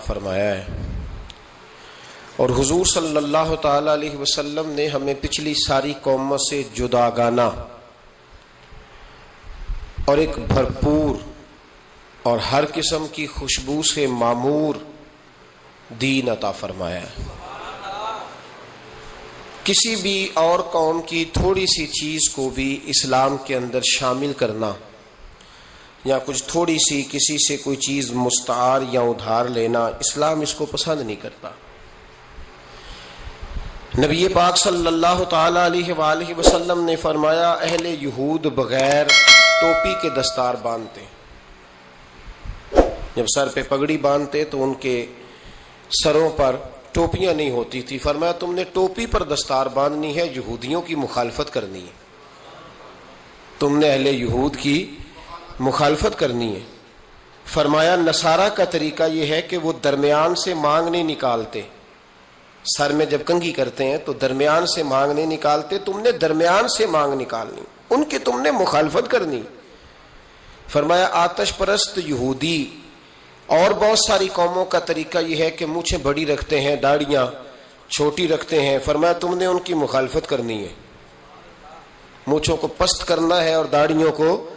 فرمایا ہے، اور حضور صلی اللہ تعالی علیہ وسلم نے ہمیں پچھلی ساری قوموں سے جداگانہ اور ایک بھرپور اور ہر قسم کی خوشبو سے معمور دین عطا فرمایا ہے۔ کسی بھی اور قوم کی تھوڑی سی چیز کو بھی اسلام کے اندر شامل کرنا یا کچھ تھوڑی سی کسی سے کوئی چیز مستعار یا ادھار لینا، اسلام اس کو پسند نہیں کرتا۔ نبی پاک صلی اللہ تعالی علیہ وآلہ وسلم نے فرمایا، اہل یہود بغیر ٹوپی کے دستار باندھتے، جب سر پہ پگڑی باندھتے تو ان کے سروں پر ٹوپیاں نہیں ہوتی تھی۔ فرمایا تم نے ٹوپی پر دستار باندھنی ہے، یہودیوں کی مخالفت کرنی ہے، تم نے اہل یہود کی مخالفت کرنی ہے۔ فرمایا نصارہ کا طریقہ یہ ہے کہ وہ درمیان سے مانگ نہیں نکالتے، سر میں جب کنگھی کرتے ہیں تو درمیان سے مانگ نہیں نکالتے، تم نے درمیان سے مانگ نکالنی، ان کی تم نے مخالفت کرنی۔ فرمایا آتش پرست یہودی اور بہت ساری قوموں کا طریقہ یہ ہے کہ مونچھیں بڑی رکھتے ہیں، داڑیاں چھوٹی رکھتے ہیں۔ فرمایا تم نے ان کی مخالفت کرنی ہے، مونچھوں کو پست کرنا ہے اور داڑیوں کو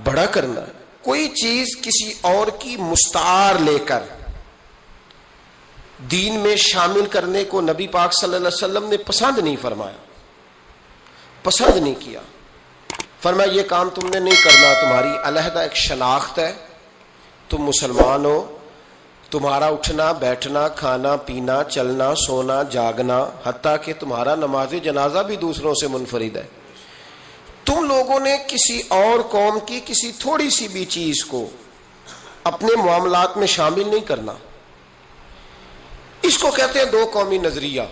بڑا کرنا ہے۔ کوئی چیز کسی اور کی مستعار لے کر دین میں شامل کرنے کو نبی پاک صلی اللہ علیہ وسلم نے پسند نہیں فرمایا، پسند نہیں کیا۔ فرمایا یہ کام تم نے نہیں کرنا، تمہاری علیحدہ ایک شناخت ہے، تم مسلمان ہو، تمہارا اٹھنا بیٹھنا کھانا پینا چلنا سونا جاگنا حتیٰ کہ تمہارا نماز جنازہ بھی دوسروں سے منفرد ہے۔ تم لوگوں نے کسی اور قوم کی کسی تھوڑی سی بھی چیز کو اپنے معاملات میں شامل نہیں کرنا۔ اس کو کہتے ہیں دو قومی نظریہ،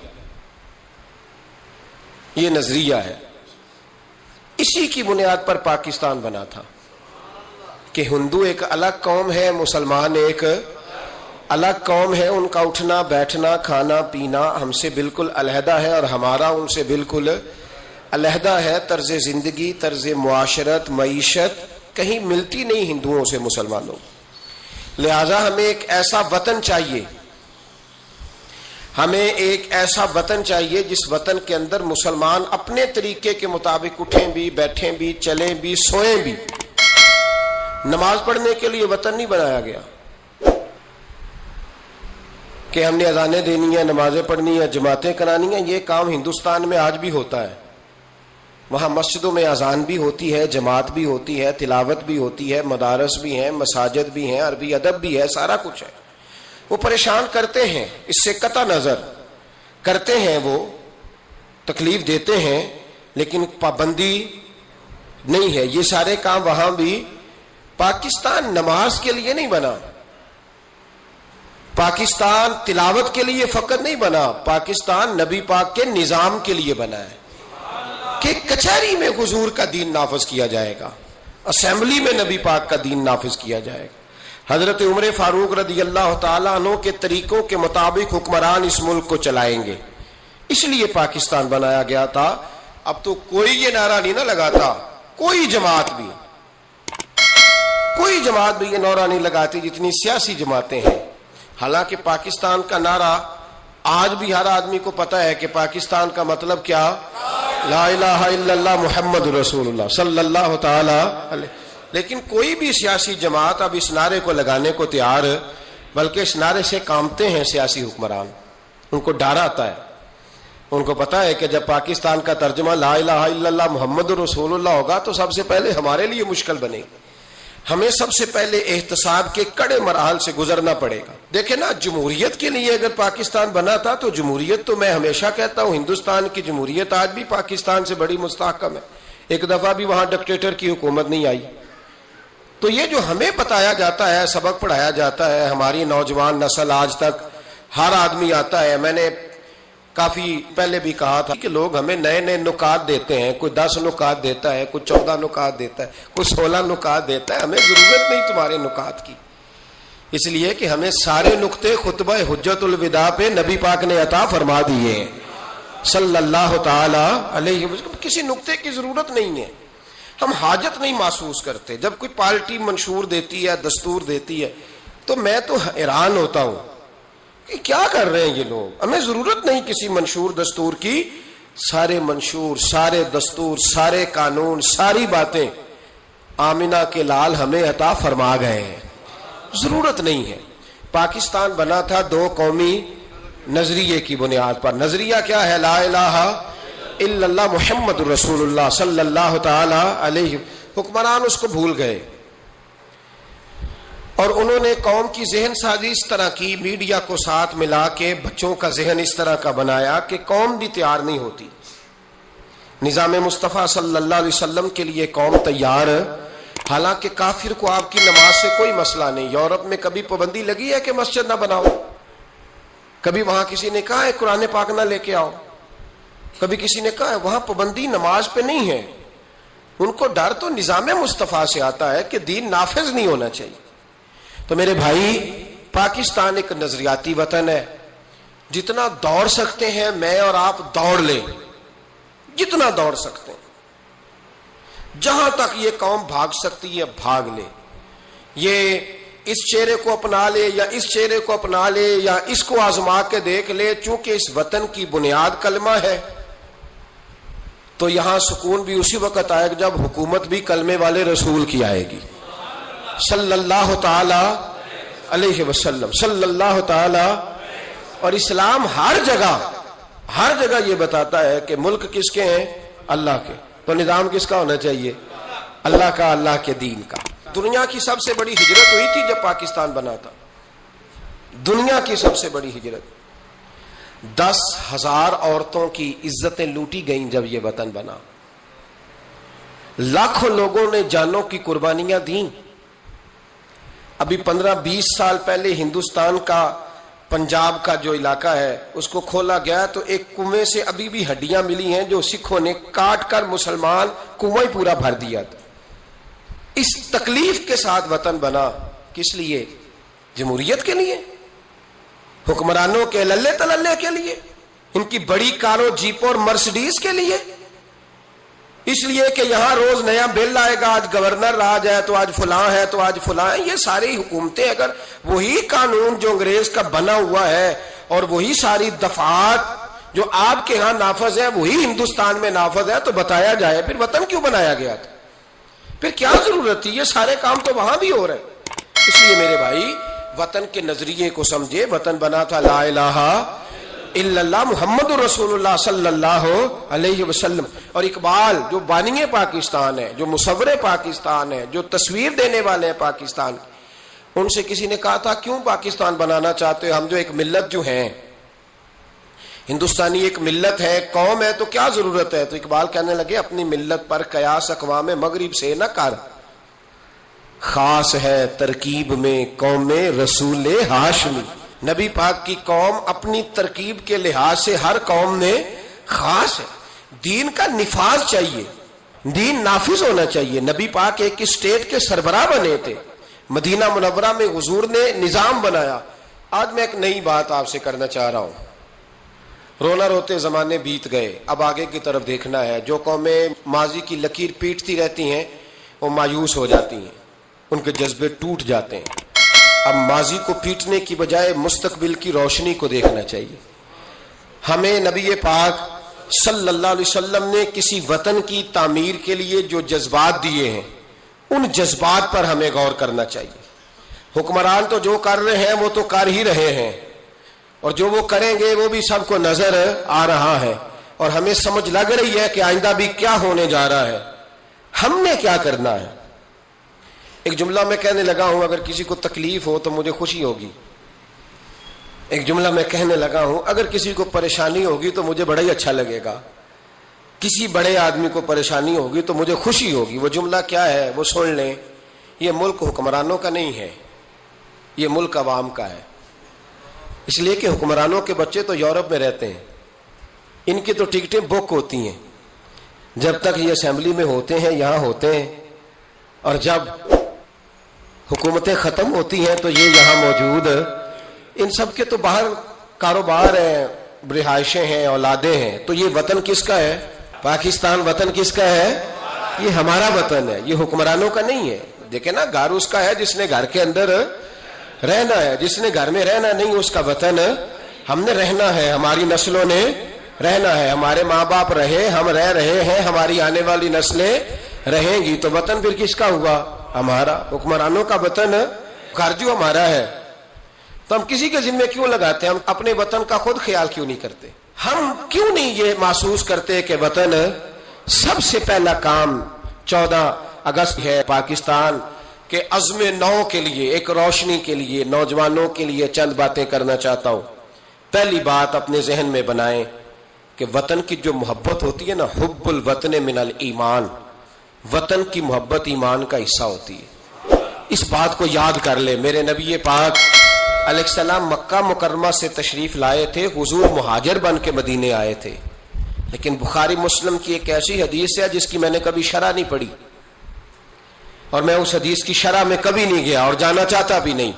یہ نظریہ ہے۔ اسی کی بنیاد پر پاکستان بنا تھا کہ ہندو ایک الگ قوم ہے، مسلمان ایک الگ قوم ہے، ان کا اٹھنا بیٹھنا کھانا پینا ہم سے بالکل علیحدہ ہے اور ہمارا ان سے بالکل علیحدہ ہے۔ طرز زندگی طرز معاشرت معیشت کہیں ملتی نہیں ہندوؤں سے مسلمانوں، لہذا ہمیں ایک ایسا وطن چاہیے، ہمیں ایک ایسا وطن چاہیے جس وطن کے اندر مسلمان اپنے طریقے کے مطابق اٹھیں بھی بیٹھیں بھی چلیں بھی سوئیں بھی۔ نماز پڑھنے کے لیے وطن نہیں بنایا گیا کہ ہم نے اذانیں دینی ہیں، نمازیں پڑھنی ہیں، جماعتیں کرانی ہیں۔ یہ کام ہندوستان میں آج بھی ہوتا ہے، وہاں مسجدوں میں اذان بھی ہوتی ہے، جماعت بھی ہوتی ہے، تلاوت بھی ہوتی ہے، مدارس بھی ہیں، مساجد بھی ہیں، عربی ادب بھی ہے، سارا کچھ ہے۔ وہ پریشان کرتے ہیں، اس سے قطع نظر کرتے ہیں، وہ تکلیف دیتے ہیں، لیکن پابندی نہیں ہے۔ یہ سارے کام وہاں بھی۔ پاکستان نماز کے لیے نہیں بنا، پاکستان تلاوت کے لیے فقط نہیں بنا، پاکستان نبی پاک کے نظام کے لیے بنا ہے کہ کچہری میں حضور کا دین نافذ کیا جائے گا، اسمبلی میں نبی پاک کا دین نافذ کیا جائے گا۔ حضرت عمر فاروق رضی اللہ تعالیٰ عنہ کے طریقوں کے مطابق حکمران اس ملک کو چلائیں گے، اس لیے پاکستان بنایا گیا تھا۔ اب تو کوئی یہ نعرہ نہیں نہ لگاتا، کوئی جماعت بھی یہ نعرہ نہیں لگاتی جتنی سیاسی جماعتیں ہیں۔ حالانکہ پاکستان کا نعرہ آج بھی ہر آدمی کو پتا ہے کہ پاکستان کا مطلب کیا، لا الہ الا اللہ محمد رسول اللہ صلی اللہ تعالی علیہ۔ لیکن کوئی بھی سیاسی جماعت اب اس نعرے کو لگانے کو تیار، بلکہ اس نعرے سے کانپتے ہیں سیاسی حکمران، ان کو ڈر آتا ہے، ان کو پتا ہے کہ جب پاکستان کا ترجمہ لا الہ الا اللہ محمد رسول اللہ ہوگا تو سب سے پہلے ہمارے لیے مشکل بنے گی، ہمیں سب سے پہلے احتساب کے کڑے مراحل سے گزرنا پڑے گا۔ دیکھیں نا، جمہوریت کے لیے اگر پاکستان بنا تھا تو جمہوریت تو میں ہمیشہ کہتا ہوں ہندوستان کی جمہوریت آج بھی پاکستان سے بڑی مستحکم ہے، ایک دفعہ بھی وہاں ڈکٹیٹر کی حکومت نہیں آئی۔ تو یہ جو ہمیں بتایا جاتا ہے، سبق پڑھایا جاتا ہے، ہماری نوجوان نسل آج تک ہر آدمی آتا ہے، میں نے کافی پہلے بھی کہا تھا کہ لوگ ہمیں نئے نئے نکات دیتے ہیں، کوئی 10 نکات دیتا ہے، کوئی 14 نکات دیتا ہے، کوئی 16 نکات دیتا ہے۔ ہمیں ضرورت نہیں تمہارے نکات کی، اس لیے کہ ہمیں سارے نقطے خطبہ حجت الوداع پہ نبی پاک نے عطا فرما دیے ہیں صلی اللہ تعالی علیہ وسلم۔ کسی نقطے کی ضرورت نہیں ہے، ہم حاجت نہیں محسوس کرتے۔ جب کوئی پارٹی منشور دیتی ہے، دستور دیتی ہے، تو میں تو حیران ہوتا ہوں کہ کیا کر رہے ہیں یہ لوگ. ہمیں ضرورت نہیں کسی منشور دستور کی. سارے منشور، سارے دستور، سارے قانون، ساری باتیں آمنہ کے لال ہمیں عطا فرما گئے ہیں. ضرورت نہیں ہے. پاکستان بنا تھا دو قومی نظریے کی بنیاد پر. نظریہ کیا ہے؟ لا الہ الا اللہ محمد رسول اللہ صلی اللہ تعالی علیہ. حکمران اس کو بھول گئے اور انہوں نے قوم کی ذہن سازی اس طرح کی، میڈیا کو ساتھ ملا کے بچوں کا ذہن اس طرح کا بنایا کہ قوم بھی تیار نہیں ہوتی. نظام مصطفیٰ صلی اللہ علیہ وسلم کے لیے قوم تیار، حالانکہ کافر کو آپ کی نماز سے کوئی مسئلہ نہیں. یورپ میں کبھی پابندی لگی ہے کہ مسجد نہ بناؤ؟ کبھی وہاں کسی نے کہا ہے قرآن پاک نہ لے کے آؤ؟ کبھی کسی نے کہا ہے؟ وہاں پابندی نماز پہ نہیں ہے. ان کو ڈر تو نظام مصطفیٰ سے آتا ہے کہ دین نافذ نہیں ہونا چاہیے. تو میرے بھائی، پاکستان ایک نظریاتی وطن ہے. جتنا دوڑ سکتے ہیں میں اور آپ دوڑ لیں، جتنا دوڑ سکتے ہیں. جہاں تک یہ قوم بھاگ سکتی ہے بھاگ لے. یہ اس چہرے کو اپنا لے یا اس چہرے کو اپنا لے یا اس کو آزما کے دیکھ لے. چونکہ اس وطن کی بنیاد کلمہ ہے تو یہاں سکون بھی اسی وقت آئے گا جب حکومت بھی کلمے والے رسول کی آئے گی صلی اللہ تعالی علیہ وسلم، صلی اللہ تعالی. اور اسلام ہر جگہ یہ بتاتا ہے کہ ملک کس کے ہیں؟ اللہ کے. تو نظام کس کا ہونا چاہیے؟ اللہ کا، اللہ کے دین کا. دنیا کی سب سے بڑی ہجرت ہوئی تھی جب پاکستان بنا تھا. دنیا کی سب سے بڑی ہجرت. 10,000 عورتوں کی عزتیں لوٹی گئیں جب یہ وطن بنا. لاکھوں لوگوں نے جانوں کی قربانیاں دیں. ابھی 15-20 سال پہلے ہندوستان کا پنجاب کا جو علاقہ ہے اس کو کھولا گیا تو ایک کنویں سے ابھی بھی ہڈیاں ملی ہیں جو سکھوں نے کاٹ کر مسلمان کنواں ہی پورا بھر دیا تھا. اس تکلیف کے ساتھ وطن بنا. کس لیے؟ جمہوریت کے لیے، حکمرانوں کے للے تللے کے لیے، ان کی بڑی کاروں جیپوں اور مرسڈیز کے لیے. اس لیے کہ یہاں روز نیا بل آئے گا، آج گورنر راج ہے تو آج فلاں ہے تو آج فلاں ہے. یہ ساری حکومتیں اگر وہی قانون جو انگریز کا بنا ہوا ہے اور وہی ساری دفعات جو آپ کے ہاں نافذ ہے وہی ہندوستان میں نافذ ہے تو بتایا جائے پھر وطن کیوں بنایا گیا تھا؟ پھر کیا ضرورت تھی؟ یہ سارے کام تو وہاں بھی ہو رہے ہیں. اس لیے میرے بھائی وطن کے نظریے کو سمجھے. وطن بنا تھا لا الہ الا اللہ محمد رسول اللہ صلی اللہ علیہ وسلم. اور اقبال جو بانی پاکستان ہے، جو مصور پاکستان ہے، جو تصویر دینے والے ہیں پاکستان، ان سے کسی نے کہا تھا کیوں پاکستان بنانا چاہتے ہو؟ ہم جو ایک ملت جو ہیں، ہندوستانی ایک ملت ہے، قوم ہے، تو کیا ضرورت ہے؟ تو اقبال کہنے لگے اپنی ملت پر قیاس اقوام مغرب سے نہ کر، خاص ہے ترکیب میں قوم رسول ہاشمی. نبی پاک کی قوم اپنی ترکیب کے لحاظ سے ہر قوم میں خاص ہے. دین کا نفاذ چاہیے، دین نافذ ہونا چاہیے. نبی پاک ایک اسٹیٹ کے سربراہ بنے تھے. مدینہ منورہ میں حضور نے نظام بنایا. آج میں ایک نئی بات آپ سے کرنا چاہ رہا ہوں. رونا روتے زمانے بیت گئے، اب آگے کی طرف دیکھنا ہے. جو قومیں ماضی کی لکیر پیٹتی رہتی ہیں وہ مایوس ہو جاتی ہیں، ان کے جذبے ٹوٹ جاتے ہیں. اب ماضی کو پیٹنے کی بجائے مستقبل کی روشنی کو دیکھنا چاہیے. ہمیں نبی پاک صلی اللہ علیہ وسلم نے کسی وطن کی تعمیر کے لیے جو جذبات دیے ہیں ان جذبات پر ہمیں غور کرنا چاہیے. حکمران تو جو کر رہے ہیں وہ تو کر ہی رہے ہیں، اور جو وہ کریں گے وہ بھی سب کو نظر آ رہا ہے، اور ہمیں سمجھ لگ رہی ہے کہ آئندہ بھی کیا ہونے جا رہا ہے. ہم نے کیا کرنا ہے؟ ایک جملہ میں کہنے لگا ہوں، اگر کسی کو تکلیف ہو تو مجھے خوشی ہوگی. ایک جملہ میں کہنے لگا ہوں، اگر کسی کو پریشانی ہوگی تو مجھے بڑا ہی اچھا لگے گا. کسی بڑے آدمی کو پریشانی ہوگی تو مجھے خوشی ہوگی. وہ جملہ کیا ہے وہ سن لیں. یہ ملک حکمرانوں کا نہیں ہے، یہ ملک عوام کا ہے. اس لیے کہ حکمرانوں کے بچے تو یورپ میں رہتے ہیں، ان کی تو ٹکٹیں بک ہوتی ہیں. جب تک یہ اسمبلی میں ہوتے ہیں یہاں ہوتے ہیں، اور جب حکومتیں ختم ہوتی ہیں تو یہ یہاں موجود. ان سب کے تو باہر کاروبار ہیں، رہائشیں ہیں، اولادیں ہیں. تو یہ وطن کس کا ہے؟ پاکستان وطن کس کا ہے؟ یہ ہمارا وطن ہے، یہ حکمرانوں کا نہیں ہے. دیکھیں نا، گھر اس کا ہے جس نے گھر کے اندر رہنا ہے. جس نے گھر میں رہنا نہیں اس کا وطن ہم نے رہنا ہے, ہماری نسلوں نے رہنا ہے. ہمارے ماں باپ رہے, ہم رہ رہے ہیں, ہماری آنے والی نسلیں رہیں گی, تو وطن پھر کس کا ہوا؟ ہمارا. حکمرانوں کا وطن گھر جو ہمارا ہے, تو ہم کسی کے ذمہ کیوں لگاتے ہیں؟ ہم اپنے وطن کا خود خیال کیوں نہیں کرتے؟ ہم کیوں نہیں یہ محسوس کرتے کہ وطن سب سے پہلا کام 14 اگست ہے پاکستان کے عزم نو کے لیے, ایک روشنی کے لیے, نوجوانوں کے لیے چند باتیں کرنا چاہتا ہوں. پہلی بات اپنے ذہن میں بنائیں کہ وطن کی جو محبت ہوتی ہے نا, حب الوطن من الایمان, وطن کی محبت ایمان کا حصہ ہوتی ہے. اس بات کو یاد کر لے. میرے نبی پاک علیہ السلام مکہ مکرمہ سے تشریف لائے تھے, حضور مہاجر بن کے مدینے آئے تھے, لیکن بخاری مسلم کی ایک ایسی حدیث ہے جس کی میں نے کبھی شرح نہیں پڑھی, اور میں اس حدیث کی شرح میں کبھی نہیں گیا اور جانا چاہتا بھی نہیں.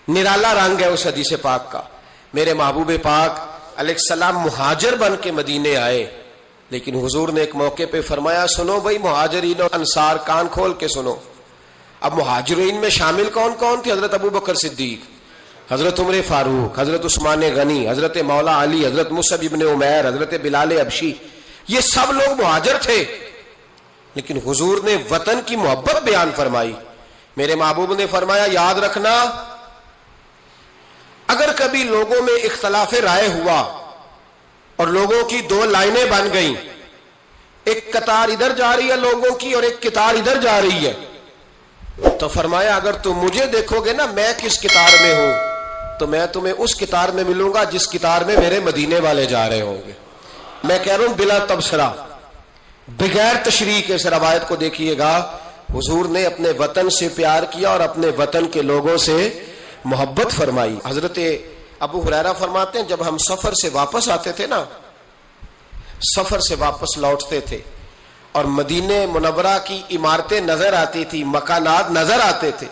نرالا رنگ ہے اس حدیث پاک کا. میرے محبوب پاک علیہ السلام مہاجر بن کے مدینے آئے, لیکن حضور نے ایک موقع پہ فرمایا, سنو بھائی مہاجرین اور انصار, کان کھول کے سنو. اب مہاجرین میں شامل کون کون تھے؟ حضرت ابو بکر صدیق, حضرت عمر فاروق, حضرت عثمان غنی, حضرت مولا علی, حضرت مصعب ابن عمیر, حضرت بلال حبشی, یہ سب لوگ مہاجر تھے. لیکن حضور نے وطن کی محبت بیان فرمائی. میرے محبوب نے فرمایا, یاد رکھنا اگر کبھی لوگوں میں اختلاف رائے ہوا اور لوگوں کی دو لائنیں بن گئیں, ایک قطار ادھر جا رہی ہے لوگوں کی اور ایک قطار ادھر جا رہی ہے, تو فرمایا اگر تم مجھے دیکھو گے نا میں کس قطار میں ہوں, تو میں تمہیں اس قطار میں ملوں گا جس قطار میں میرے مدینے والے جا رہے ہوں گے. میں کہہ رہا ہوں بلا تبصرہ, بغیر تشریح کے اس روایت کو دیکھیے گا. حضور نے اپنے وطن سے پیار کیا اور اپنے وطن کے لوگوں سے محبت فرمائی. حضرت ابو ہریرہ فرماتے ہیں جب ہم سفر سے واپس آتے تھے نا, سفر سے واپس لوٹتے تھے اور مدینہ منورہ کی عمارتیں نظر آتی تھی, مکانات نظر آتے تھے,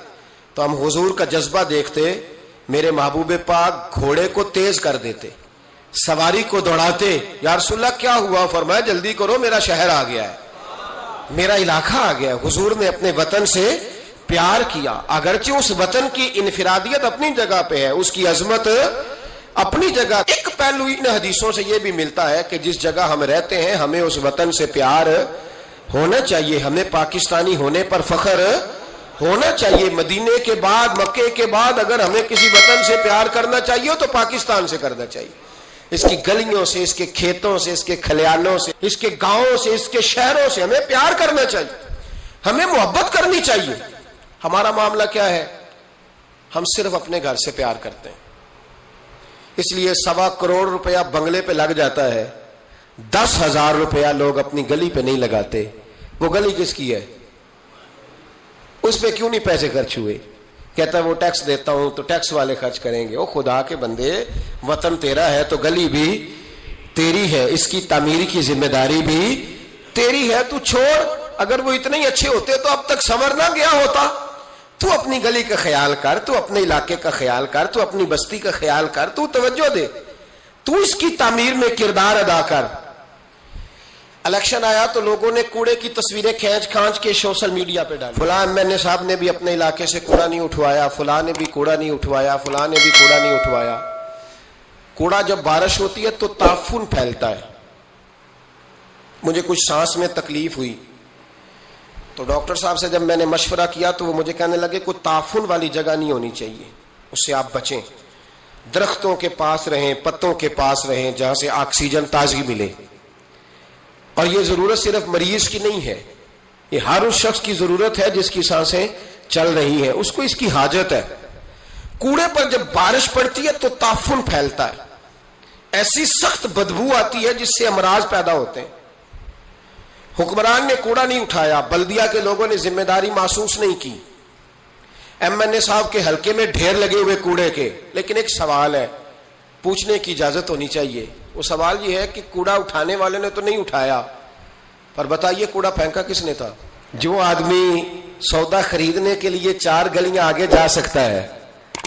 تو ہم حضور کا جذبہ دیکھتے. میرے محبوب پاک گھوڑے کو تیز کر دیتے, سواری کو دوڑاتے. یا رسول اللہ کیا ہوا؟ فرمایا جلدی کرو میرا شہر آ گیا ہے, میرا علاقہ آ گیا ہے. حضور نے اپنے وطن سے پیار کیا, اگرچہ اس وطن کی انفرادیت اپنی جگہ پہ ہے, اس کی عظمت اپنی جگہ. ایک پہلو ان حدیثوں سے یہ بھی ملتا ہے کہ جس جگہ ہم رہتے ہیں ہمیں اس وطن سے پیار ہونا چاہیے, ہمیں پاکستانی ہونے پر فخر ہونا چاہیے. مدینے کے بعد, مکے کے بعد اگر ہمیں کسی وطن سے پیار کرنا چاہیے تو پاکستان سے کرنا چاہیے. اس کی گلیوں سے, اس کے کھیتوں سے, اس کے کھلیانوں سے, اس کے گاؤں سے, اس کے شہروں سے ہمیں پیار کرنا چاہیے, ہمیں محبت کرنی چاہیے. ہمارا معاملہ کیا ہے؟ ہم صرف اپنے گھر سے پیار کرتے ہیں, اس لیے 1.25 کروڑ روپیہ بنگلے پہ لگ جاتا ہے, 10,000 روپیہ لوگ اپنی گلی پہ نہیں لگاتے. وہ گلی کس کی ہے؟ اس پہ کیوں نہیں پیسے خرچ ہوئے؟ کہتا ہے وہ ٹیکس دیتا ہوں تو ٹیکس والے خرچ کریں گے. او خدا کے بندے, وطن تیرا ہے تو گلی بھی تیری ہے, اس کی تعمیر کی ذمہ داری بھی تیری ہے. تو چھوڑ, اگر وہ اتنے ہی اچھے ہوتے تو اب تک سمر نہ گیا ہوتا. تو اپنی گلی کا خیال کر, تو اپنے علاقے کا خیال کر, تو اپنی بستی کا خیال کر, تو توجہ دے, تو اس کی تعمیر میں کردار ادا کر. الیکشن آیا تو لوگوں نے کوڑے کی تصویریں کھینچ کھانچ کے سوشل میڈیا پہ ڈالی. فلاں ایم صاحب نے بھی اپنے علاقے سے کوڑا نہیں اٹھوایا, فلاں نے بھی کوڑا نہیں اٹھوایا, فلاں نے بھی کوڑا نہیں اٹھوایا. کوڑا جب بارش ہوتی ہے تو تعفن پھیلتا ہے. مجھے کچھ سانس میں تکلیف ہوئی تو ڈاکٹر صاحب سے جب میں نے مشورہ کیا تو وہ مجھے کہنے لگے کوئی تعفن والی جگہ نہیں ہونی چاہیے, اس سے آپ بچیں, درختوں کے پاس رہیں, پتوں کے پاس رہیں جہاں سے آکسیجن تازگی ملے. اور یہ ضرورت صرف مریض کی نہیں ہے, یہ ہر اس شخص کی ضرورت ہے جس کی سانسیں چل رہی ہیں, اس کو اس کی حاجت ہے. کوڑے پر جب بارش پڑتی ہے تو تعفن پھیلتا ہے, ایسی سخت بدبو آتی ہے جس سے امراض پیدا ہوتے ہیں. حکمران نے کوڑا نہیں اٹھایا, بلدیہ کے لوگوں نے ذمہ داری محسوس نہیں کی, ایم این اے صاحب کے حلقے میں ڈھیر لگے ہوئے کوڑے کے. لیکن ایک سوال ہے, پوچھنے کی اجازت ہونی چاہیے. وہ سوال یہ ہے کہ کوڑا اٹھانے والے نے تو نہیں اٹھایا, پر بتائیے کوڑا پھینکا کس نے تھا؟ جو آدمی سودا خریدنے کے لیے 4 گلیاں آگے جا سکتا ہے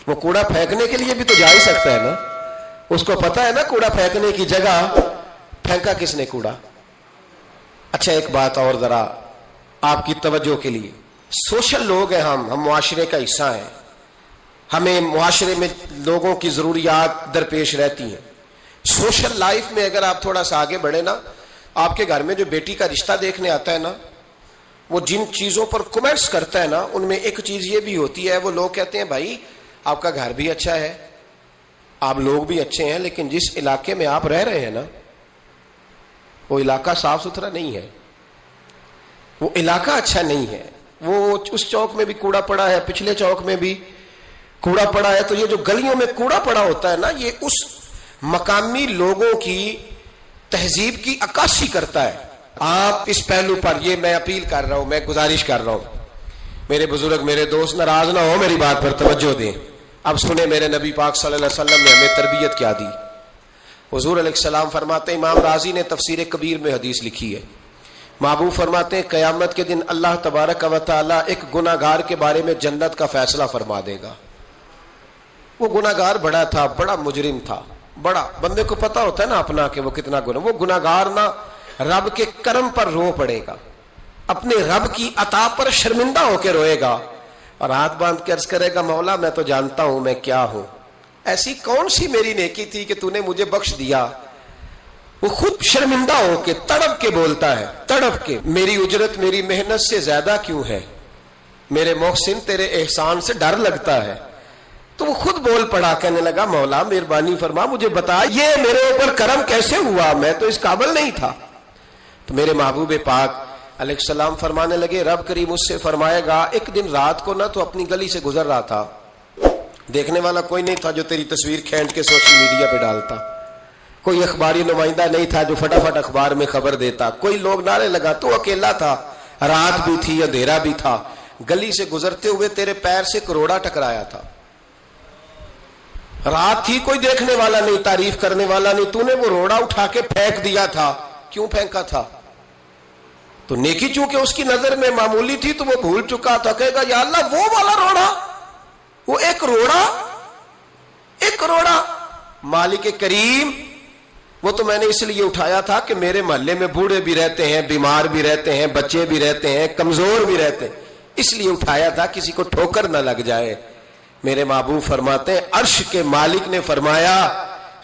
وہ کوڑا پھینکنے کے لیے بھی تو جا ہی سکتا ہے نا. اس کو پتا ہے نا کوڑا پھینکنے کی جگہ, پھینکا کس نے کوڑا. اچھا ایک بات اور ذرا آپ کی توجہ کے لیے, سوشل لوگ ہیں ہم معاشرے کا حصہ ہیں. ہمیں معاشرے میں لوگوں کی ضروریات درپیش رہتی ہیں. سوشل لائف میں اگر آپ تھوڑا سا آگے بڑھے نا, آپ کے گھر میں جو بیٹی کا رشتہ دیکھنے آتا ہے نا, وہ جن چیزوں پر کمنٹس کرتا ہے نا, ان میں ایک چیز یہ بھی ہوتی ہے, وہ لوگ کہتے ہیں بھائی آپ کا گھر بھی اچھا ہے, آپ لوگ بھی اچھے ہیں, لیکن جس علاقے میں آپ رہ رہے ہیں نا وہ علاقہ صاف ستھرا نہیں ہے, وہ علاقہ اچھا نہیں ہے, وہ اس چوک میں بھی کوڑا پڑا ہے, پچھلے چوک میں بھی کوڑا پڑا ہے. تو یہ جو گلیوں میں کوڑا پڑا ہوتا ہے نا, یہ اس مقامی لوگوں کی تہذیب کی عکاسی کرتا ہے. آپ اس پہلو پر یہ میں اپیل کر رہا ہوں, میں گزارش کر رہا ہوں, میرے بزرگ میرے دوست ناراض نہ ہو, میری بات پر توجہ دیں. اب سنیں میرے نبی پاک صلی اللہ علیہ وسلم نے ہمیں تربیت کیا دی. حضور علیہ السلام فرماتے ہیں, امام رازی نے تفسیر کبیر میں حدیث لکھی ہے, محبوب فرماتے ہیں قیامت کے دن اللہ تبارک و تعالی ایک گناہگار کے بارے میں جنت کا فیصلہ فرما دے گا. وہ گناہگار بڑا تھا, بڑا مجرم تھا, بڑا, بندے کو پتا ہوتا ہے نا اپنا کہ وہ کتنا گناہ, وہ گناہگار نہ رب کے کرم پر رو پڑے گا, اپنے رب کی عطا پر شرمندہ ہو کے روئے گا, اور ہاتھ باندھ کے عرض کرے گا مولا میں تو جانتا ہوں میں کیا ہوں, ایسی کون سی میری نیکی تھی کہ تو نے مجھے بخش دیا. وہ خود شرمندہ ہو کے تڑپ کے بولتا ہے, تڑپ کے, میری اجرت میری محنت سے زیادہ کیوں ہے, میرے محسن تیرے احسان سے ڈر لگتا ہے. تو وہ خود بول پڑا, کہنے لگا مولا مہربانی فرما مجھے بتا یہ میرے اوپر کرم کیسے ہوا, میں تو اس قابل نہیں تھا. تو میرے محبوب پاک علیہ السلام فرمانے لگے, رب کریم اس سے فرمائے گا ایک دن رات کو نہ تو اپنی گلی سے گزر رہا تھا, دیکھنے والا کوئی نہیں تھا جو تیری تصویر کھینچ کے سوشل میڈیا پہ ڈالتا, کوئی اخباری نمائندہ نہیں تھا جو فٹافٹ اخبار میں خبر دیتا, کوئی لوگ نعرے لگا, تو اکیلا تھا, رات بھی تھی اندھیرا بھی تھا, گلی سے گزرتے ہوئے تیرے پیر سے کروڑا ٹکرایا تھا, رات تھی, کوئی دیکھنے والا نہیں, تعریف کرنے والا نہیں, تو نے وہ روڑا اٹھا کے پھینک دیا تھا. کیوں پھینکا تھا؟ تو نیکی چونکہ اس کی نظر میں معمولی تھی تو وہ بھول چکا تھا, کہے گا یا اللہ وہ والا روڑا, وہ ایک روڑا مالک کریم, وہ تو میں نے اس لیے اٹھایا تھا کہ میرے محلے میں بوڑھے بھی رہتے ہیں, بیمار بھی رہتے ہیں, بچے بھی رہتے ہیں, کمزور بھی رہتے ہیں, اس لیے اٹھایا تھا کسی کو ٹھوکر نہ لگ جائے. میرے محبوب فرماتے ہیں عرش کے مالک نے فرمایا,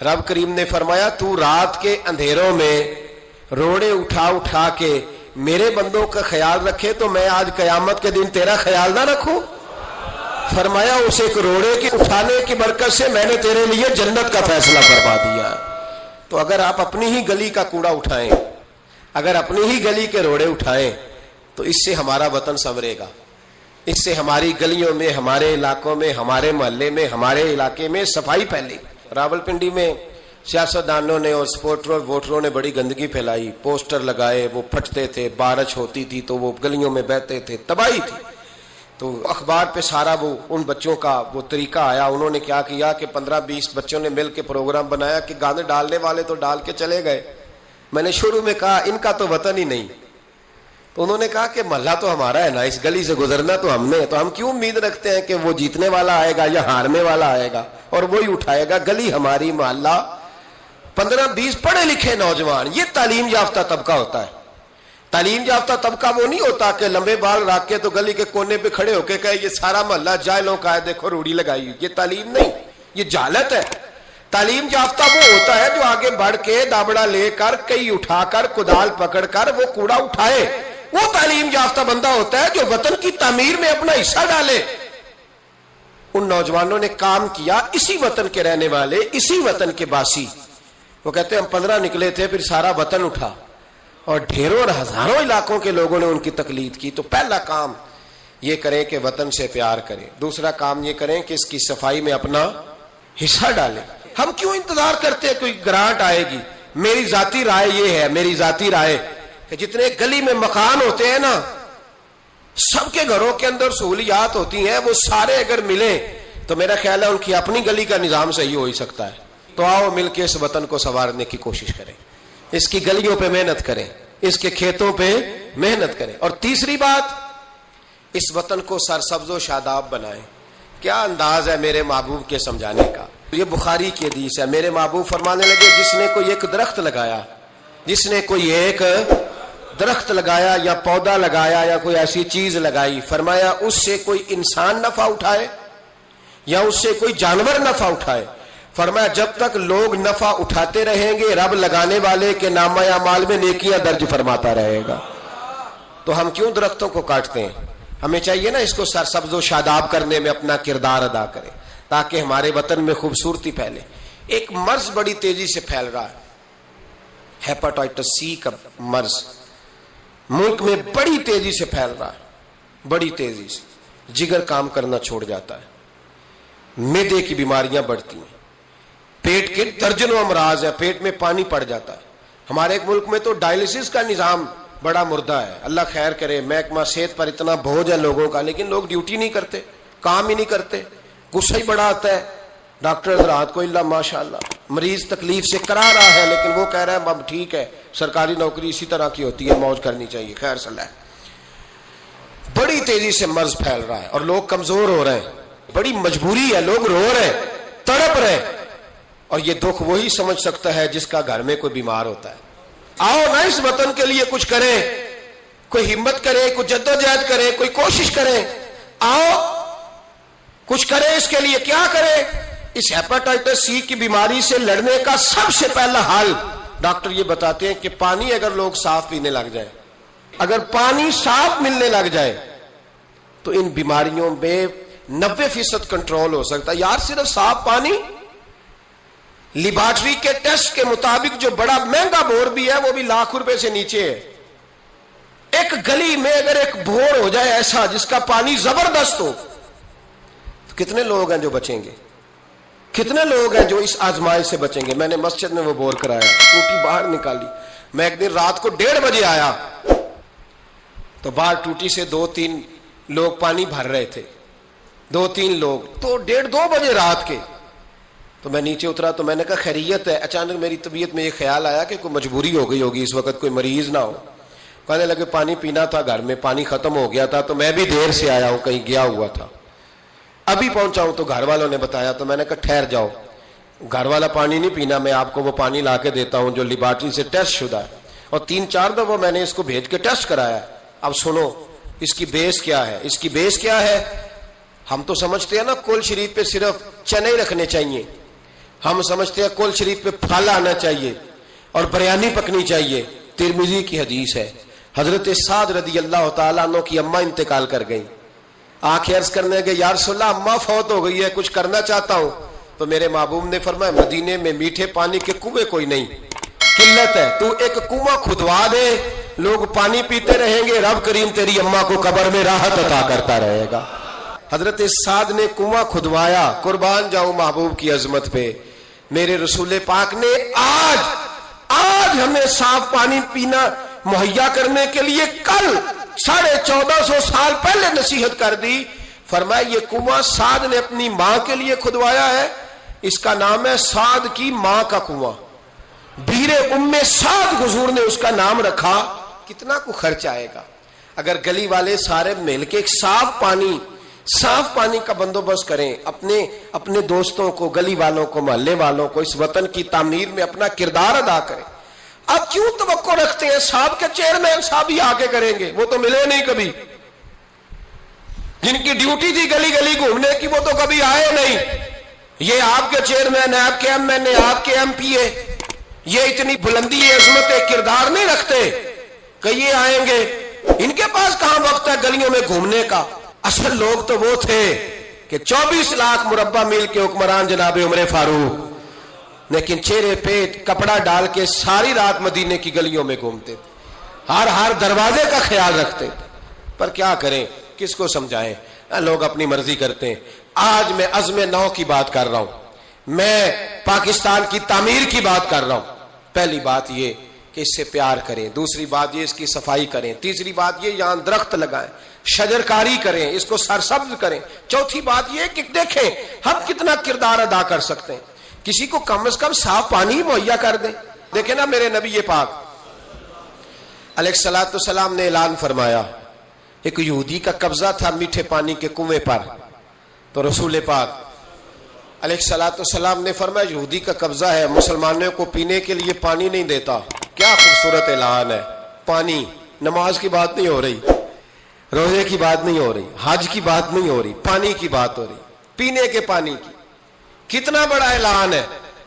رب کریم نے فرمایا تو رات کے اندھیروں میں روڑے اٹھا اٹھا کے میرے بندوں کا خیال رکھے تو میں آج قیامت کے دن تیرا خیال نہ رکھوں. فرمایا اس ایک روڑے کے اٹھانے کی برکت سے میں نے تیرے لیے جنت کا فیصلہ فرما دیا. تو اگر آپ اپنی ہی گلی کا کوڑا اٹھائیں, اگر اپنی ہی گلی کے روڑے اٹھائیں, تو اس سے ہمارا وطن سنورے گا, اس سے ہماری گلیوں میں, ہمارے علاقوں میں, ہمارے محلے میں, ہمارے علاقے میں صفائی پھیلے. راولپنڈی میں سیاستدانوں نے اور سپورٹروں ووٹروں نے بڑی گندگی پھیلائی, پوسٹر لگائے, وہ پھٹتے تھے, بارش ہوتی تھی تو وہ گلیوں میں بہتے تھے, تباہی تھی. تو اخبار پہ سارا وہ ان بچوں کا وہ طریقہ آیا, انہوں نے کیا کیا کہ 15-20 بچوں نے مل کے پروگرام بنایا کہ گانے ڈالنے والے تو ڈال کے چلے گئے. میں نے شروع میں کہا ان کا تو وطن ہی نہیں, تو انہوں نے کہا کہ محلہ تو ہمارا ہے نا, اس گلی سے گزرنا تو ہم نے, تو ہم کیوں امید رکھتے ہیں کہ وہ جیتنے والا آئے گا یا ہارنے والا آئے گا اور وہی اٹھائے گا. گلی ہماری, محلہ, 15-20 پڑھے لکھے نوجوان, یہ تعلیم یافتہ طبقہ ہوتا ہے. تعلیم یافتہ طبقہ وہ نہیں ہوتا کہ لمبے بال رکھ کے تو گلی کے کونے پہ کھڑے ہو کے کہے یہ سارا محلہ جاہلوں کا ہے, دیکھو روڑی لگائی. یہ تعلیم نہیں, یہ جہالت ہے. تعلیم یافتہ وہ ہوتا ہے جو آگے بڑھ کے دابڑا لے کر, کئی اٹھا کر, کدال پکڑ کر وہ کوڑا اٹھائے. وہ تعلیم یافتہ بندہ ہوتا ہے جو وطن کی تعمیر میں اپنا حصہ ڈالے. ان نوجوانوں نے کام کیا, اسی وطن کے رہنے والے, اسی وطن کے باسی. وہ کہتے ہیں ہم 15 نکلے تھے, پھر سارا وطن اٹھا اور ڈھیروں اور ہزاروں علاقوں کے لوگوں نے ان کی تقلید کی. تو پہلا کام یہ کریں کہ وطن سے پیار کریں, دوسرا کام یہ کریں کہ اس کی صفائی میں اپنا حصہ ڈالیں. ہم کیوں انتظار کرتے ہیں کوئی گرانٹ آئے گی؟ میری ذاتی رائے یہ ہے, میری ذاتی رائے کہ جتنے گلی میں مکان ہوتے ہیں نا, سب کے گھروں کے اندر سہولیات ہوتی ہیں, وہ سارے اگر ملیں تو میرا خیال ہے ان کی اپنی گلی کا نظام صحیح ہو ہی سکتا ہے. تو آؤ مل کے اس وطن کو سنوارنے کی کوشش کریں, اس کی گلیوں پہ محنت کریں, اس کے کھیتوں پہ محنت کریں. اور تیسری بات, اس وطن کو سرسبز و شاداب بنائیں. کیا انداز ہے میرے محبوب کے سمجھانے کا. یہ بخاری کی حدیث ہے, میرے محبوب فرمانے لگے جس نے کوئی ایک درخت لگایا, جس نے کوئی ایک درخت لگایا یا پودا لگایا یا کوئی ایسی چیز لگائی, فرمایا اس سے کوئی انسان نفع اٹھائے یا اس سے کوئی جانور نفع اٹھائے. فرمایا جب تک لوگ نفع اٹھاتے رہیں گے رب لگانے والے کے نامہ اعمال میں نیکیاں درج فرماتا رہے گا. تو ہم کیوں درختوں کو کاٹتے ہیں؟ ہمیں چاہیے نا اس کو سرسبز و شاداب کرنے میں اپنا کردار ادا کریں تاکہ ہمارے وطن میں خوبصورتی پھیلے. ایک مرض بڑی تیزی سے پھیل رہا ہے، ہیپاٹائٹس سی کا مرض ملک میں بڑی تیزی سے پھیل رہا ہے، بڑی تیزی سے. جگر کام کرنا چھوڑ جاتا ہے، معدے کی بیماریاں بڑھتی ہیں، پیٹ کے درجنوں امراض ہیں، پیٹ میں پانی پڑ جاتا ہے. ہمارے ایک ملک میں تو ڈائلسس کا نظام بڑا مردہ ہے. اللہ خیر کرے، محکمہ صحت پر اتنا بوجھ ہے لوگوں کا، لیکن لوگ ڈیوٹی نہیں کرتے، کام ہی نہیں کرتے. غصہ ہی بڑا آتا ہے ڈاکٹر حضرات کو، اللہ ماشاء اللہ مریض تکلیف سے کرا رہا ہے لیکن وہ کہہ رہا ہے اب ٹھیک ہے، سرکاری نوکری اسی طرح کی ہوتی ہے، موج کرنی چاہیے. خیر صلاح. بڑی تیزی سے مرض پھیل رہا ہے اور لوگ کمزور ہو رہے ہیں، بڑی مجبوری ہے، لوگ رو رہے ہیں، تڑپ رہے ہیں. اور یہ دکھ وہی سمجھ سکتا ہے جس کا گھر میں کوئی بیمار ہوتا ہے. آؤ نا اس وطن کے لیے کچھ کریں، کوئی ہمت کرے، کوئی جدوجہد کرے، کوئی کوشش کرے. آؤ کچھ کرے اس کے لیے. کیا کرے؟ اس ہیپاٹائٹس سی کی بیماری سے لڑنے کا سب سے پہلا حل ڈاکٹر یہ بتاتے ہیں کہ پانی اگر لوگ صاف پینے لگ جائیں، اگر پانی صاف ملنے لگ جائے تو ان بیماریوں میں 90% کنٹرول ہو سکتا ہے. یار صرف صاف پانی، لیبارٹری کے ٹیسٹ کے مطابق جو بڑا مہنگا بور بھی ہے وہ بھی ₹1,00,000 سے نیچے ہے. ایک گلی میں اگر ایک بور ہو جائے ایسا جس کا پانی زبردست ہو تو کتنے لوگ ہیں جو بچیں گے؟ کتنے لوگ ہیں جو اس آزمائش سے بچیں گے؟ میں نے مسجد میں وہ بور کرایا، ٹوٹی باہر نکالی. میں ایک دن رات کو 1:30 بجے آیا تو باہر ٹوٹی سے 2-3 لوگ پانی بھر رہے تھے، 2-3 لوگ. تو 1:30-2 بجے رات کے تو میں نیچے اترا تو میں نے کہا خیریت ہے. اچانک میری طبیعت میں یہ خیال آیا کہ کوئی مجبوری ہو گئی ہوگی، اس وقت کوئی مریض نہ ہو. کہنے لگے پانی پینا تھا، گھر میں پانی ختم ہو گیا تھا تو میں بھی دیر سے آیا ہوں، کہیں گیا ہوا تھا، ابھی پہنچا ہوں. تو گھر والوں نے بتایا تو میں نے کہا ٹھہر جاؤ، گھر والا پانی نہیں پینا، میں آپ کو وہ پانی لا کے دیتا ہوں جو لیبارٹری سے ٹیسٹ شدہ ہے. اور 3-4 دفعہ میں نے اس کو بھیج کے ٹیسٹ کرایا. اب سنو اس کی بیس کیا ہے. اس کی بیس کیا ہے؟ ہم تو سمجھتے ہیں نا کل شریف پہ صرف چنے رکھنے چاہیے، ہم سمجھتے ہیں کل شریف پہ پھل آنا چاہیے اور بریانی پکنی چاہیے. ترمذی کی حدیث ہے، حضرت سعد رضی اللہ تعالیٰ عنہ کی اماں انتقال کر گئی. آنکھیں عرض کرنے گئے یا رسول اللہ اماں فوت ہو گئی ہے، کچھ کرنا چاہتا ہوں. تو میرے محبوب نے فرمایا مدینے میں میٹھے پانی کے کنویں کوئی نہیں، قلت ہے، تو ایک کنواں کھدوا دے، لوگ پانی پیتے رہیں گے، رب کریم تیری اماں کو قبر میں راحت عطا کرتا رہے گا. حضرت سعد نے کنواں کھدوایا. قربان جاؤں محبوب کی عظمت پہ. میرے رسول پاک نے آج ہمیں صاف پانی پینا مہیا کرنے کے لیے کل 1450 سال پہلے نصیحت کر دی. فرمایا یہ کنواں سعد نے اپنی ماں کے لیے کھدوایا ہے، اس کا نام ہے سعد کی ماں کا کنواں. بیر ام سعد حضور نے اس کا نام رکھا. کتنا کو خرچ آئے گا اگر گلی والے سارے مل کے ایک صاف پانی کا بندوبست کریں، اپنے دوستوں کو، گلی والوں کو، محلے والوں کو اس وطن کی تعمیر میں اپنا کردار ادا کریں. اب کیوں توقع رکھتے ہیں صاحب کے چیئرمین صاحب ہی آگے کریں گے؟ وہ تو ملے نہیں کبھی. جن کی ڈیوٹی تھی گلی گلی گھومنے کی وہ تو کبھی آئے نہیں. یہ آپ کے چیئرمین، آپ کے ایم این اے، آپ کے ایم پی اے، یہ اتنی بلندی عظمت کردار نہیں رکھتے کہ یہ آئیں گے. ان کے پاس کہاں وقت ہے گلیوں میں گھومنے کا؟ اصل لوگ تو وہ تھے کہ 24 لاکھ مربع میل کے حکمران جناب عمر فاروق، لیکن چہرے پہ کپڑا ڈال کے ساری رات مدینے کی گلیوں میں گھومتے تھے، ہر دروازے کا خیال رکھتے تھے. پر کیا کریں، کس کو سمجھائیں؟ لوگ اپنی مرضی کرتے ہیں. آج میں عزم نو کی بات کر رہا ہوں، میں پاکستان کی تعمیر کی بات کر رہا ہوں. پہلی بات یہ کہ اس سے پیار کریں، دوسری بات یہ اس کی صفائی کریں، تیسری بات یہ یہاں درخت لگائیں، شجرکاری کریں، اس کو سرسبز کریں. چوتھی بات یہ کہ دیکھیں ہم کتنا کردار ادا کر سکتے ہیں. کسی کو کم از کم صاف پانی مہیا کر دیں. دیکھیں نا میرے نبی پاک علیہ الصلوۃ والسلام نے اعلان فرمایا، ایک یہودی کا قبضہ تھا میٹھے پانی کے کنویں پر، تو رسول پاک علیہ الصلوۃ والسلام نے فرمایا یہودی کا قبضہ ہے، مسلمانوں کو پینے کے لیے پانی نہیں دیتا. کیا خوبصورت اعلان ہے. پانی، نماز کی بات نہیں ہو رہی، روزے کی بات نہیں ہو رہی، حج کی بات نہیں ہو رہی، پانی کی بات ہو رہی. پینے کے پانی کی. کتنا بڑا اعلان ہے.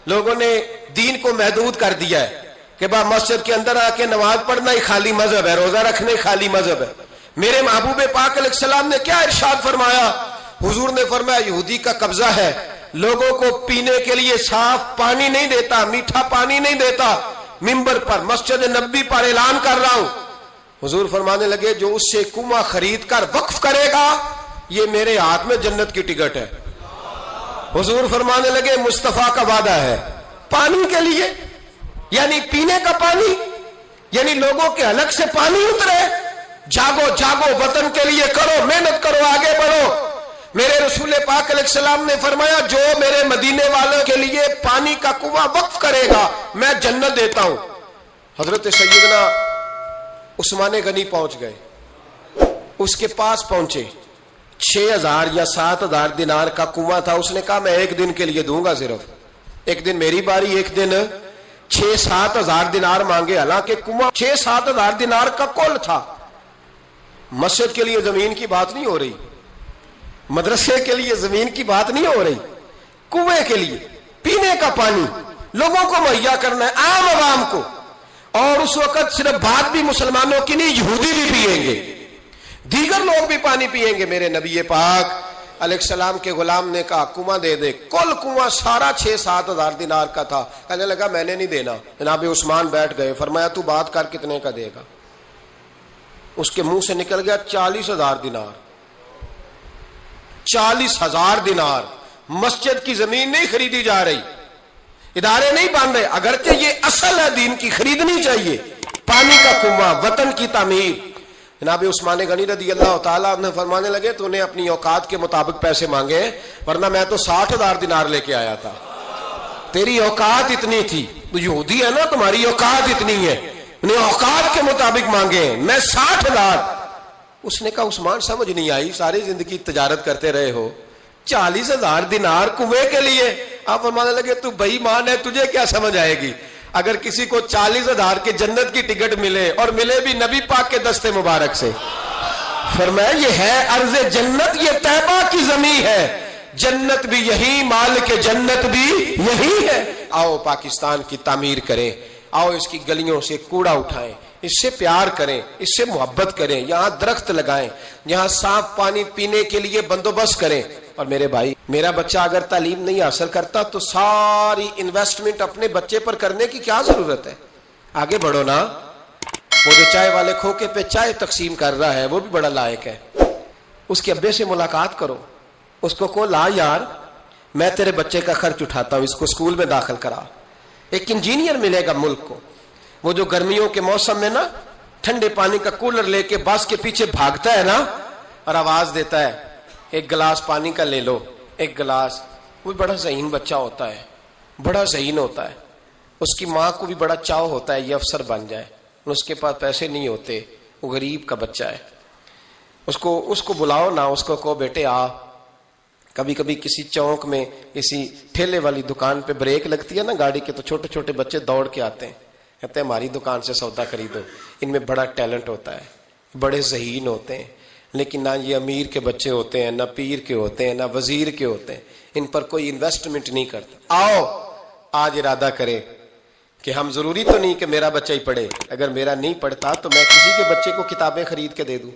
لوگوں نے دین کو محدود کر دیا ہے کہ با مسجد کے اندر آ کے نماز پڑھنا ہی خالی مذہب ہے, روزہ رکھنا ہی خالی مذہب ہے. میرے محبوب پاک علیہ السلام نے کیا ارشاد فرمایا؟ حضور نے فرمایا یہودی کا قبضہ ہے, لوگوں کو پینے کے لیے صاف پانی نہیں دیتا, میٹھا پانی نہیں دیتا. منبر پر مسجد نبی پر اعلان کر رہا ہوں. حضور فرمانے لگے جو اس سے کنواں خرید کر وقف کرے گا یہ میرے ہاتھ میں جنت کی ٹکٹ ہے. حضور فرمانے لگے مصطفیٰ کا وعدہ ہے پانی کے لیے, یعنی پینے کا پانی, یعنی لوگوں کے حلق سے پانی اترے. جاگو جاگو, وطن کے لیے کرو, محنت کرو, آگے بڑھو. میرے رسول پاک علیہ السلام نے فرمایا جو میرے مدینے والوں کے لیے پانی کا کنواں وقف کرے گا میں جنت دیتا ہوں. حضرت سیدنا عثمان غنی پہنچ گئے, اس کے پاس پہنچے. 6,000 یا 7,000 دینار کا کنواں تھا. اس نے کہا میں ایک دن کے لیے دوں گا, صرف ایک دن میری باری, ایک دن 6-7 ہزار دینار مانگے. حالانکہ کنواں 6-7 ہزار دینار کا کل تھا. مسجد کے لیے زمین کی بات نہیں ہو رہی, مدرسے کے لیے زمین کی بات نہیں ہو رہی, کنویں کے لیے پینے کا پانی لوگوں کو مہیا کرنا ہے, عام عوام کو. اور اس وقت صرف بات بھی مسلمانوں کی نہیں, یہودی بھی پیئیں گے, دیگر لوگ بھی پانی پیئیں گے. میرے نبی پاک علیہ السلام کے غلام نے کہا کنواں دے دے. کل کنواں سارا 6-7 ہزار دینار کا تھا. کہنے لگا میں نے نہیں دینا. جناب عثمان بیٹھ گئے, فرمایا تو بات کر کتنے کا دے گا؟ اس کے منہ سے نکل گیا 40,000 دینار. 40,000 دینار. مسجد کی زمین نہیں خریدی جا رہی, ادارے نہیں بن رہے, اگرچہ یہ اصل ہے دین کی, خریدنی چاہیے. پانی کا کنواں, وطن کی تعمیر. جناب عثمان غنی رضی اللہ تعالیٰ عنہ فرمانے لگے تو انہیں اپنی اوقات کے مطابق پیسے مانگے, ورنہ میں تو 60,000 دینار لے کے آیا تھا. تیری اوقات اتنی تھی, تو یہودی ہے نا, تمہاری اوقات اتنی ہے, انہیں اوقات کے مطابق مانگے, میں 60,000. اس نے کہا عثمان سمجھ نہیں آئی, ساری زندگی تجارت کرتے رہے ہو, 40,000 دینار کنویں کے لیے. آپ فرمانے لگے تو بے ایمان ہے, تجھے کیا سمجھ آئے گی؟ اگر کسی کو 40,000 کی جنت کی ٹکٹ ملے, اور ملے بھی نبی پاک کے دستے مبارک سے, فرمایا یہ ہے ارض جنت, یہ طیبہ کی زمین ہے, جنت بھی یہی, مالک جنت بھی یہی ہے. آؤ پاکستان کی تعمیر کریں, آؤ اس کی گلیوں سے کوڑا اٹھائیں, اس سے پیار کریں, اس سے محبت کریں, یہاں درخت لگائیں, یہاں صاف پانی پینے کے لیے بندوبست کریں. اور میرے بھائی, میرا بچہ اگر تعلیم نہیں حاصل کرتا تو ساری انویسٹمنٹ اپنے بچے پر کرنے کی کیا ضرورت ہے؟ آگے بڑھو نا. وہ جو چائے والے کھوکے پہ چائے تقسیم کر رہا ہے وہ بھی بڑا لائق ہے, اس کے ابے سے ملاقات کرو, اس کو کہو لا یار میں تیرے بچے کا خرچ اٹھاتا ہوں, اس کو اسکول میں داخل کرا. ایک انجینئر ملے گا ملک کو, وہ جو گرمیوں کے موسم میں نا ٹھنڈے پانی کا کولر لے کے بس کے پیچھے بھاگتا ہے نا, اور آواز دیتا ہے ایک گلاس پانی کا لے لو, ایک گلاس. وہ بڑا ذہین بچہ ہوتا ہے, بڑا ذہین ہوتا ہے. اس کی ماں کو بھی بڑا چاؤ ہوتا ہے یہ افسر بن جائے, اس کے پاس پیسے نہیں ہوتے, وہ غریب کا بچہ ہے. اس کو بلاؤ نا, اس کو کہو بیٹے آ. کبھی کبھی کسی چوک میں کسی ٹھیلے والی دکان پہ بریک لگتی ہے نا گاڑی کے, تو چھوٹے چھوٹے بچے دوڑ کے آتے ہیں, کہتے ہیں ہماری دکان سے سودا خریدو. ان میں بڑا ٹیلنٹ ہوتا ہے, بڑے ذہین ہوتے ہیں. لیکن نہ یہ امیر کے بچے ہوتے ہیں, نہ پیر کے ہوتے ہیں, نہ وزیر کے ہوتے ہیں, ان پر کوئی انویسٹمنٹ نہیں کرتا. آؤ آج ارادہ کریں کہ ہم, ضروری تو نہیں کہ میرا بچہ ہی پڑھے, اگر میرا نہیں پڑھتا تو میں کسی کے بچے کو کتابیں خرید کے دے دوں,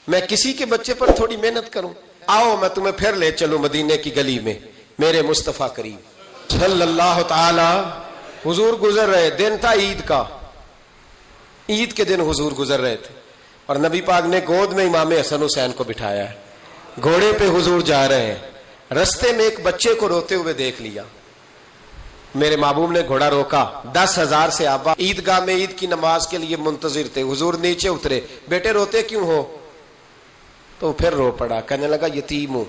میں کسی کے بچے پر تھوڑی محنت کروں. آؤ میں تمہیں پھر لے چلوں مدینے کی گلی میں, میرے مصطفیٰ کریم صلی اللہ تعالی. حضور گزر رہے, دن تھا عید کا, عید کے دن حضور گزر رہے تھے, اور نبی پاک نے گود میں امام حسن حسین کو بٹھایا ہے, گھوڑے پہ حضور جا رہے ہیں. رستے میں ایک بچے کو روتے ہوئے دیکھ لیا, میرے محبوب نے گھوڑا روکا. 10,000 سے آبا عیدگاہ میں عید کی نماز کے لیے منتظر تھے. حضور نیچے اترے, بیٹے روتے کیوں ہو؟ تو پھر رو پڑا, کہنے لگا یتیم ہوں,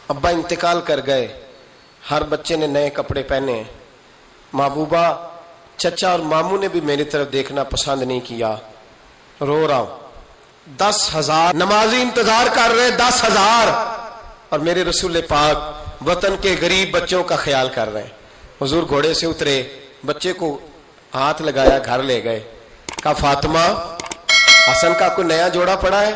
ابا انتقال کر گئے, ہر بچے نے نئے کپڑے پہنے ہیں, محبوبہ چچا اور ماموں نے بھی میری طرف دیکھنا پسند نہیں کیا, رو رہا ہوں. 10,000 نمازی انتظار کر رہے, 10,000, اور میرے رسول پاک وطن کے غریب بچوں کا خیال کر رہے ہیں. حضور گھوڑے سے اترے, بچے کو ہاتھ لگایا, گھر لے گئے. کہا فاطمہ حسن کا کوئی نیا جوڑا پڑا ہے؟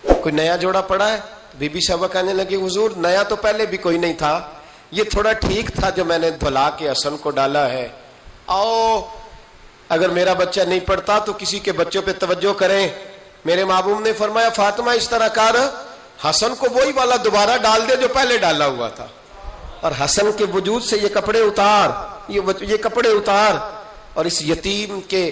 کوئی نیا جوڑا پڑا ہے؟ بی بی صاحبہ کہنے لگی حضور نیا تو پہلے بھی کوئی نہیں تھا, یہ تھوڑا ٹھیک تھا جو میں نے دھلا کے حسن کو ڈالا ہے. آؤ اگر میرا بچہ نہیں پڑھتا تو کسی کے بچوں پہ توجہ کریں. میرے محبوب نے فرمایا فاطمہ اس طرح کر, حسن کو وہی والا دوبارہ ڈال دے جو پہلے ڈالا ہوا تھا, اور حسن کے وجود سے یہ کپڑے اتار, یہ کپڑے اتار, اور اس یتیم کے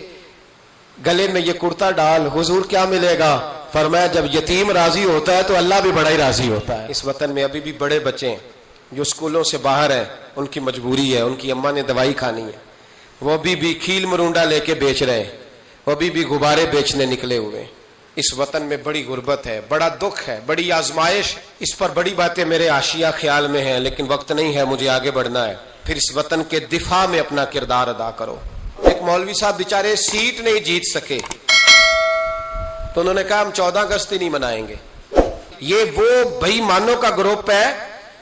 گلے میں یہ کرتا ڈال. حضور کیا ملے گا؟ فرمایا جب یتیم راضی ہوتا ہے تو اللہ بھی بڑا ہی راضی ہوتا ہے. اس وطن میں ابھی بھی بڑے بچے ہیں جو اسکولوں سے باہر ہیں, ان کی مجبوری ہے, ان کی اماں نے دوائی کھانی ہے, وہ بھی کھیل مرونڈا لے کے بیچ رہے ہیں, وہ بھی غبارے بیچنے نکلے ہوئے. اس وطن میں بڑی غربت ہے, بڑا دکھ ہے, بڑی آزمائش. اس پر بڑی باتیں میرے آشیاء خیال میں ہیں لیکن وقت نہیں ہے, مجھے آگے بڑھنا ہے. پھر اس وطن کے دفاع میں اپنا کردار ادا کرو. ایک مولوی صاحب بیچارے سیٹ نہیں جیت سکے تو انہوں نے کہا ہم 14 اگست ہی نہیں منائیں گے. یہ وہ بھائی مانوں کا گروپ ہے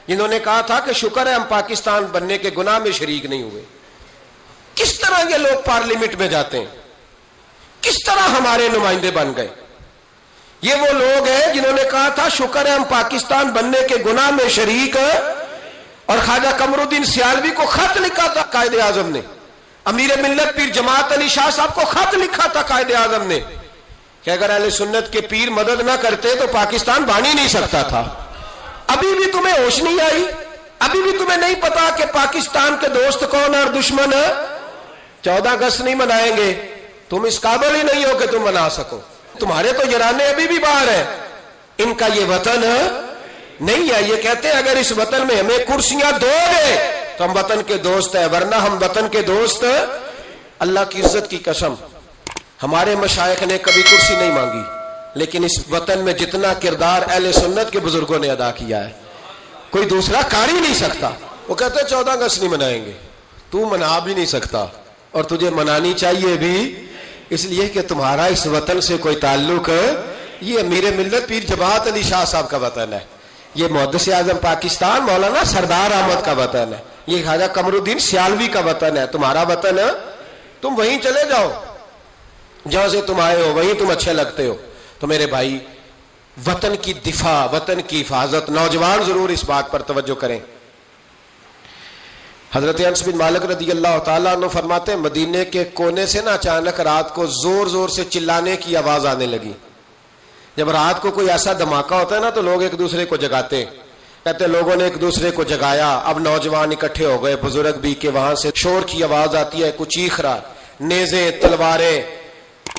جنہوں نے کہا تھا کہ شکر ہے ہم پاکستان بننے کے گناہ میں شریک نہیں ہوئے. کس طرح یہ لوگ پارلیمنٹ میں جاتے ہیں, کس طرح ہمارے نمائندے بن گئے. یہ وہ لوگ ہیں جنہوں نے کہا تھا شکر ہے ہم پاکستان بننے کے گناہ میں شریک ہیں, اور خواجہ قمر الدین سیالوی کو خط لکھا تھا قائد اعظم نے, امیر ملت پیر جماعت علی شاہ صاحب کو خط لکھا تھا قائد اعظم نے کہ اگر اہل سنت کے پیر مدد نہ کرتے تو پاکستان بن ہی نہیں سکتا تھا. ابھی بھی تمہیں ہوش نہیں آئی, ابھی بھی تمہیں نہیں پتا کہ پاکستان کے دوست کون اور دشمن ہے. 14 اگست نہیں منائیں گے, تم اس قابل ہی نہیں ہو کہ تم منا سکو. تمہارے تو یرانے ابھی بھی باہر ہیں, ان کا یہ وطن نہیں ہے. یہ کہتے ہیں اگر اس وطن میں ہمیں کرسیاں دو گے تو ہم وطن کے دوست ہیں, ورنہ ہم وطن کے دوست. اللہ کی عزت کی قسم ہمارے مشائخ نے کبھی کرسی نہیں مانگی, لیکن اس وطن میں جتنا کردار اہل سنت کے بزرگوں نے ادا کیا ہے کوئی دوسرا کر ہی نہیں سکتا. وہ کہتے ہیں 14 اگست نہیں منائیں گے, تو منا بھی نہیں سکتا اور تجھے منانی چاہیے بھی, اس لیے کہ تمہارا اس وطن سے کوئی تعلق ہے. یہ امیر ملت پیر جماعت علی شاہ صاحب کا وطن ہے, یہ محدث اعظم پاکستان مولانا سردار احمد کا وطن ہے, یہ خواجہ قمر الدین سیالوی کا وطن ہے. تمہارا وطن ہے, تم وہیں چلے جاؤ جہاں سے تم آئے ہو, وہیں تم اچھے لگتے ہو. تو میرے بھائی وطن کی دفاع, وطن کی حفاظت, نوجوان ضرور اس بات پر توجہ کریں. حضرت انس بن مالک رضی اللہ تعالیٰ عنہ فرماتے ہیں مدینے کے کونے سے نا اچانک رات کو زور زور سے چلانے کی آواز آنے لگی. جب رات کو کوئی ایسا دھماکہ ہوتا ہے نا تو لوگ ایک دوسرے کو جگاتے ہیں. کہتے ہیں لوگوں نے ایک دوسرے کو جگایا, اب نوجوان اکٹھے ہو گئے, بزرگ بھی, کہ وہاں سے شور کی آواز آتی ہے, کچھ چیخ رہا, نیزیں, تلواریں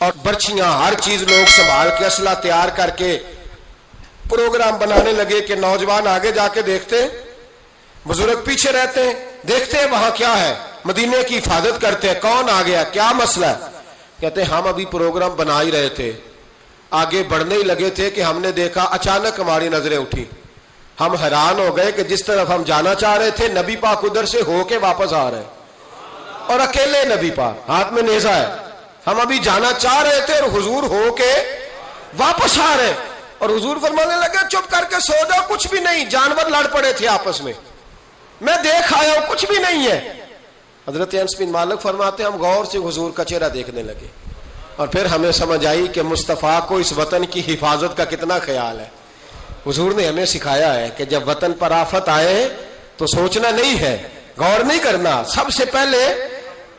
اور برچیاں, ہر چیز لوگ سنبھال کے اسلحہ تیار کر کے پروگرام بنانے لگے کہ نوجوان آگے جا کے دیکھتے, بزرگ پیچھے رہتے ہیں, دیکھتے ہیں وہاں کیا ہے, مدینے کی حفاظت کرتے ہیں, کون آ گیا, کیا مسئلہ ہے. کہتے ہیں ہم ابھی پروگرام بنا ہی رہے تھے, آگے بڑھنے ہی لگے تھے کہ ہم نے دیکھا اچانک ہماری نظریں اٹھی. ہم حیران ہو گئے کہ جس طرف ہم جانا چاہ رہے تھے نبی پاک ادھر سے ہو کے واپس آ رہے, اور اکیلے نبی پاک, ہاتھ میں نیزہ ہے. ہم ابھی جانا چاہ رہے تھے اور حضور ہو کے واپس آ رہے, اور حضور فرمانے لگے چپ کر کے سو جاؤ, کچھ بھی نہیں, جانور لڑ پڑے تھے آپس میں, میں دیکھ آیا ہوں, کچھ بھی نہیں ہے. حضرت انس بن مالک فرماتے ہم غور سے حضور کا چہرہ دیکھنے لگے, اور پھر ہمیں سمجھ آئی کہ مصطفیٰ کو اس وطن کی حفاظت کا کتنا خیال ہے. حضور نے ہمیں سکھایا ہے کہ جب وطن پر آفت آئے تو سوچنا نہیں ہے, غور نہیں کرنا, سب سے پہلے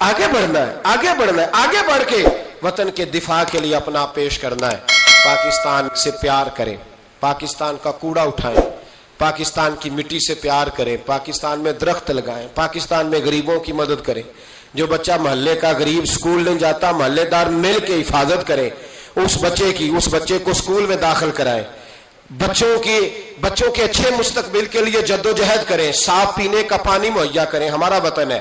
آگے بڑھنا ہے, آگے بڑھنا ہے, آگے بڑھ کے وطن کے دفاع کے لیے اپنا پیش کرنا ہے. پاکستان سے پیار کریں, پاکستان کا کوڑا اٹھائیں, پاکستان کی مٹی سے پیار کریں, پاکستان میں درخت لگائیں, پاکستان میں غریبوں کی مدد کریں. جو بچہ محلے کا غریب اسکول نہیں جاتا, محلے دار مل کے حفاظت کریں اس بچے کی, اس بچے کو اسکول میں داخل کرائیں. بچوں کے اچھے مستقبل کے لیے جدوجہد کریں, صاف پینے کا پانی مہیا کریں. ہمارا وطن ہے,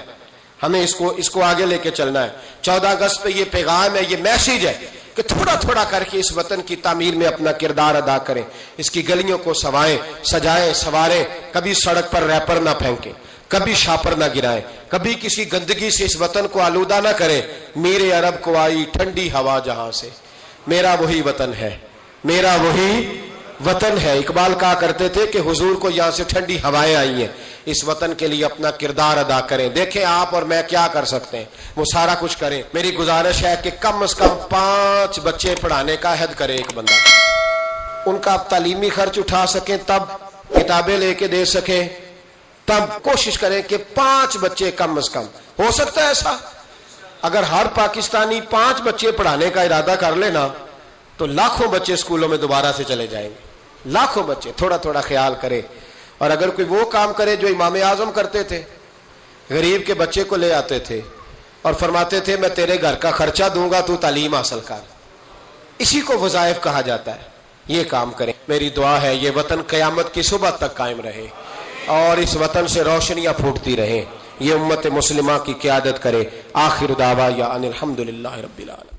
ہمیں اس کو آگے لے کے چلنا ہے. 14 اگست پہ یہ پیغام ہے, یہ میسیج ہے کہ تھوڑا تھوڑا کر کے اس وطن کی تعمیر میں اپنا کردار ادا کریں. اس کی گلیوں کو سجائیں, سواریں, کبھی سڑک پر ریپر نہ پھینکیں, کبھی شاپر نہ گرائیں, کبھی کسی گندگی سے اس وطن کو آلودہ نہ کریں. میرے عرب کو آئی ٹھنڈی ہوا جہاں سے, میرا وہی وطن ہے, میرا وہی وطن ہے. اقبال کہا کرتے تھے کہ حضور کو یہاں سے ٹھنڈی ہوائیں آئی ہیں. اس وطن کے لیے اپنا کردار ادا کریں. دیکھیں آپ اور میں کیا کر سکتے ہیں, وہ سارا کچھ کریں. میری گزارش ہے کہ کم از کم 5 بچے پڑھانے کا عہد کرے ایک بندہ, ان کا آپ تعلیمی خرچ اٹھا سکیں تب کتابیں لے کے دے سکیں تب کوشش کریں کہ 5 بچے کم از کم. ہو سکتا ہے ایسا؟ اگر ہر پاکستانی 5 بچے پڑھانے کا ارادہ کر لینا تو لاکھوں بچے اسکولوں میں دوبارہ سے چلے جائیں گے. لاکھوں بچے. تھوڑا تھوڑا خیال کرے. اور اگر کوئی وہ کام کرے جو امام اعظم کرتے تھے, غریب کے بچے کو لے آتے تھے اور فرماتے تھے میں تیرے گھر کا خرچہ دوں گا, تو تعلیم حاصل کر. اسی کو وظائف کہا جاتا ہے. یہ کام کریں. میری دعا ہے یہ وطن قیامت کی صبح تک قائم رہے اور اس وطن سے روشنیاں پھوٹتی رہیں. یہ امت مسلمہ کی قیادت کرے. آخر دعوانا ان الحمدللہ رب العالمین.